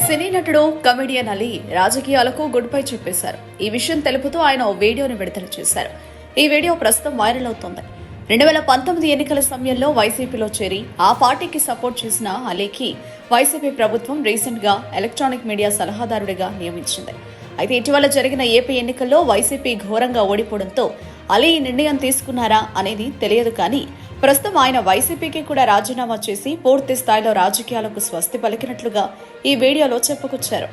సినీ నటుడు కమెడియన్ అలీ రాజకీయాలకు good bye చెప్పేశారు. ఈ విషయం తెలుపుతూ ఆయన ఓ వీడియోని విడుదల చేశారు. ఈ వీడియో ప్రస్తుతం వైరల్ అవుతోంది. 2019 ఎన్నికల సమయంలో వైసీపీలో చేరి ఆ పార్టీకి సపోర్ట్ చేసిన అలీకి వైసీపీ ప్రభుత్వం రీసెంట్ గా ఎలక్ట్రానిక్ మీడియా సలహాదారుడిగా నియమించింది. అయితే ఇటీవల జరిగిన ఏపీ ఎన్నికల్లో వైసీపీ ఘోరంగా ఓడిపోవడంతో అలీ ఈ నిర్ణయం తీసుకున్నారా అనేది తెలియదు, కానీ ప్రస్తుతం ఆయన వైసీపీకి కూడా రాజీనామా చేసి పూర్తి స్థాయిలో రాజకీయాలకు స్వస్తి పలికినట్లుగా ఈ వీడియోలో చెప్పుకొచ్చారు.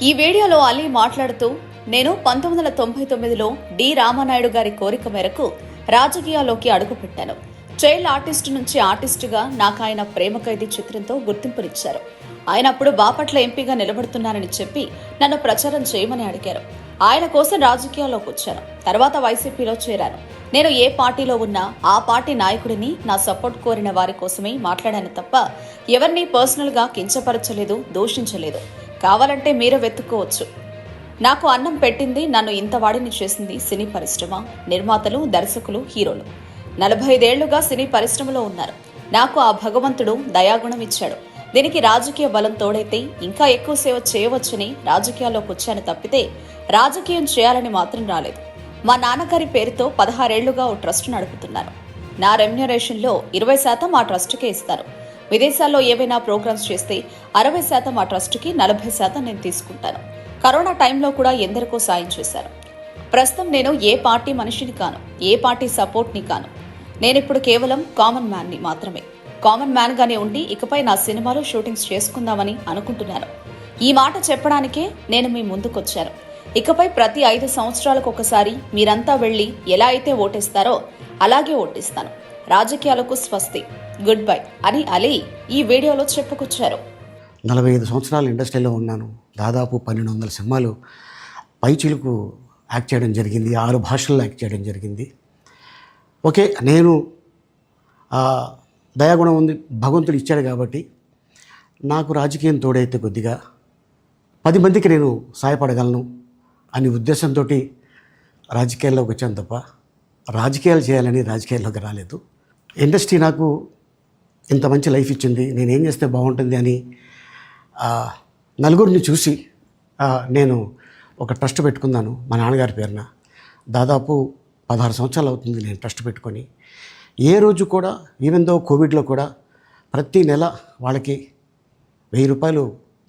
ఈ వీడియోలో అలీ మాట్లాడుతూ, నేను 1999లో డి రామానాయుడు గారి కోరిక మేరకు రాజకీయాల్లోకి అడుగుపెట్టాను. చైల్డ్ ఆర్టిస్టు నుంచి ఆర్టిస్టుగా నాకు ఆయన ప్రేమ ఖైదీ చిత్రంతో గుర్తింపునిచ్చారు. ఆయన అప్పుడు బాపట్ల ఎంపీగా నిలబడుతున్నానని చెప్పి నన్ను ప్రచారం చేయమని అడిగారు. ఆయన కోసం రాజకీయాల్లోకి వచ్చాను. తర్వాత వైసీపీలో చేరాను. నేను ఏ పార్టీలో ఉన్నా ఆ పార్టీ నాయకుడిని, నా సపోర్ట్ కోరిన వారి కోసమే మాట్లాడాను తప్ప ఎవరిని పర్సనల్ గా కించపరచలేదు, దూషించలేదు. కావాలంటే మీరే వెతుక్కోవచ్చు. నాకు అన్నం పెట్టింది, నన్ను ఇంతవాడిని చేసింది సినీ పరిశ్రమ, నిర్మాతలు, దర్శకులు, హీరోలు. 45 ఏళ్లుగా సినీ పరిశ్రమలో ఉన్నారు. నాకు ఆ భగవంతుడు దయాగుణం ఇచ్చాడు. దీనికి రాజకీయ బలం తోడైతే ఇంకా ఎక్కువ సేవ చేయవచ్చని రాజకీయాల్లోకి వచ్చాను తప్పితే రాజకీయం చేయాలని మాత్రం రాలేదు. మా నాన్నగారి పేరుతో 16 ఏళ్లుగా ఓ ట్రస్ట్ నడుపుతున్నాను. నా రెమ్యునరేషన్లో 20% ఆ ట్రస్టుకే ఇస్తాను. విదేశాల్లో ఏవైనా ప్రోగ్రామ్స్ చేస్తే 60% ఆ ట్రస్టుకి, 40% నేను తీసుకుంటాను. కరోనా టైంలో కూడా ఎందరికో సాయం చేశాను. ప్రస్తుతం నేను ఏ పార్టీ మనిషిని కాను, ఏ పార్టీ సపోర్ట్ని కాను. నేనిప్పుడు కేవలం కామన్ మ్యాన్ని మాత్రమే. కామన్ మ్యాన్ గానే ఉండి ఇకపై నా సినిమాలు షూటింగ్స్ చేసుకుందామని అనుకుంటున్నాను. ఈ మాట చెప్పడానికే నేను మీ ముందుకొచ్చాను. ఇకపై ప్రతి 5 సంవత్సరాలకు ఒకసారి మీరంతా వెళ్లి ఎలా అయితే ఓటేస్తారో అలాగే ఓటేస్తాను. రాజకీయాలకు స్వస్తి, గుడ్ బై అని అలీ ఈ వీడియోలో చెప్పుకొచ్చారు. 45 సంవత్సరాలు ఇండస్ట్రీలో ఉన్నాను. దాదాపు 1200 సినిమాలు పైచిలకు యాక్ట్ చేయడం జరిగింది. 6 భాషల్లో యాక్ట్ చేయడం జరిగింది. ఓకే, నేను దయాగుణం ఉంది, భగవంతుడు ఇచ్చాడు కాబట్టి నాకు రాజకీయం తోడైతే కొద్దిగా 10 మందికి నేను సహాయపడగలను అనే ఉద్దేశంతో రాజకీయాల్లోకి వచ్చాను తప్ప రాజకీయాలు చేయాలని రాజకీయాల్లోకి రాలేదు. ఇండస్ట్రీ నాకు ఇంత మంచి లైఫ్ ఇచ్చింది, నేనేం చేస్తే బాగుంటుంది అని నలుగురిని చూసి నేను ఒక ట్రస్ట్ పెట్టుకున్నాను మా నాన్నగారి పేరున. దాదాపు 16 సంవత్సరాలు అవుతుంది నేను ట్రస్ట్ పెట్టుకొని. ఏ రోజు కూడా, ఈవెన్ దో కోవిడ్లో కూడా ప్రతి నెల వాళ్ళకి 1000 రూపాయలు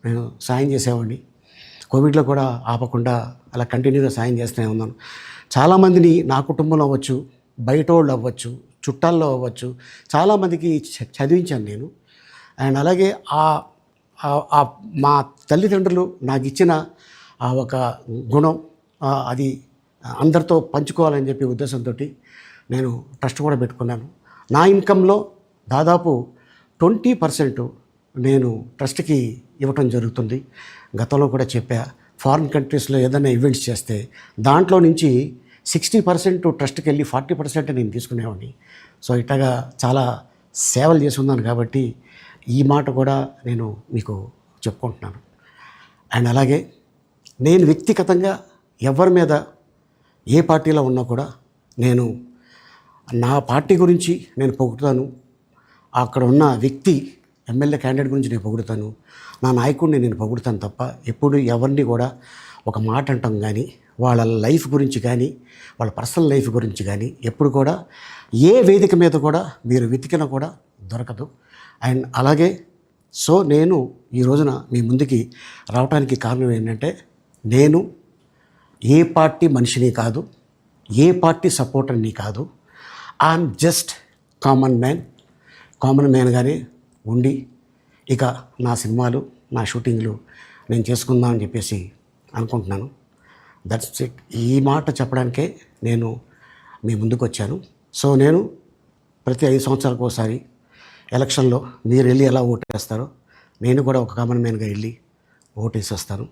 నేను సాయం చేసేవాడిని. కోవిడ్లో కూడా ఆపకుండా అలా కంటిన్యూగా సాయం చేస్తూనే ఉన్నాను. చాలామందిని నా కుటుంబంలో అవ్వచ్చు, బయట వాళ్ళు అవ్వచ్చు, చుట్టాల్లో అవ్వచ్చు, చాలామందికి చదివించాను నేను. అండ్ అలాగే మా తల్లిదండ్రులు నాకు ఇచ్చిన ఆ ఒక గుణం అది అందరితో పంచుకోవాలని చెప్పి ఉద్దేశంతో నేను ట్రస్ట్ కూడా పెట్టుకున్నాను. నా ఇన్కంలో దాదాపు 20% నేను ట్రస్ట్కి ఇవ్వటం జరుగుతుంది. గతంలో కూడా చెప్పా, ఫారిన్ కంట్రీస్లో ఏదైనా ఈవెంట్స్ చేస్తే దాంట్లో నుంచి 60% ట్రస్ట్కి వెళ్ళి 40% నేను తీసుకునేవాడిని. సో ఇట్లాగా చాలా సేవలు చేసి ఉన్నాను కాబట్టి ఈ మాట కూడా నేను మీకు చెప్పుకుంటున్నాను. అండ్ అలాగే నేను వ్యక్తిగతంగా ఎవరి మీద ఏ పార్టీలో ఉన్నా కూడా నేను నా పార్టీ గురించి నేను పొగుడుతాను. అక్కడ ఉన్న వ్యక్తి ఎమ్మెల్యే క్యాండిడేట్ గురించి నేను పొగుడుతాను, నా నాయకుడిని నేను పొగుడుతాను తప్ప ఎప్పుడు ఎవరిని కూడా ఒక మాట అంటాం కానీ, వాళ్ళ లైఫ్ గురించి కానీ, వాళ్ళ పర్సనల్ లైఫ్ గురించి కానీ ఎప్పుడు కూడా ఏ వేదిక మీద కూడా మీరు వెతికినా కూడా దొరకదు. అండ్ అలాగే సో నేను ఈ రోజున మీ ముందుకి రావడానికి కారణం ఏంటంటే, నేను ఏ పార్టీ మనిషిని కాదు, ఏ పార్టీ సపోర్టర్ని కాదు. ఐఎమ్ జస్ట్ కామన్ మ్యాన్గానే ఉండి ఇక నా సినిమాలు, నా షూటింగ్లు నేను చేసుకుందామని చెప్పేసి అనుకుంటున్నాను. That's it. ఈ మాట చెప్పడానికే నేను మీ ముందుకు వచ్చాను. సో నేను ప్రతి 5 సంవత్సరాలకు ఒకసారి ఎలక్షన్లో మీరు వెళ్ళి ఎలా ఓటు వేస్తారో నేను కూడా ఒక కామన్ మ్యాన్గా వెళ్ళి ఓటు వేసి వస్తాను.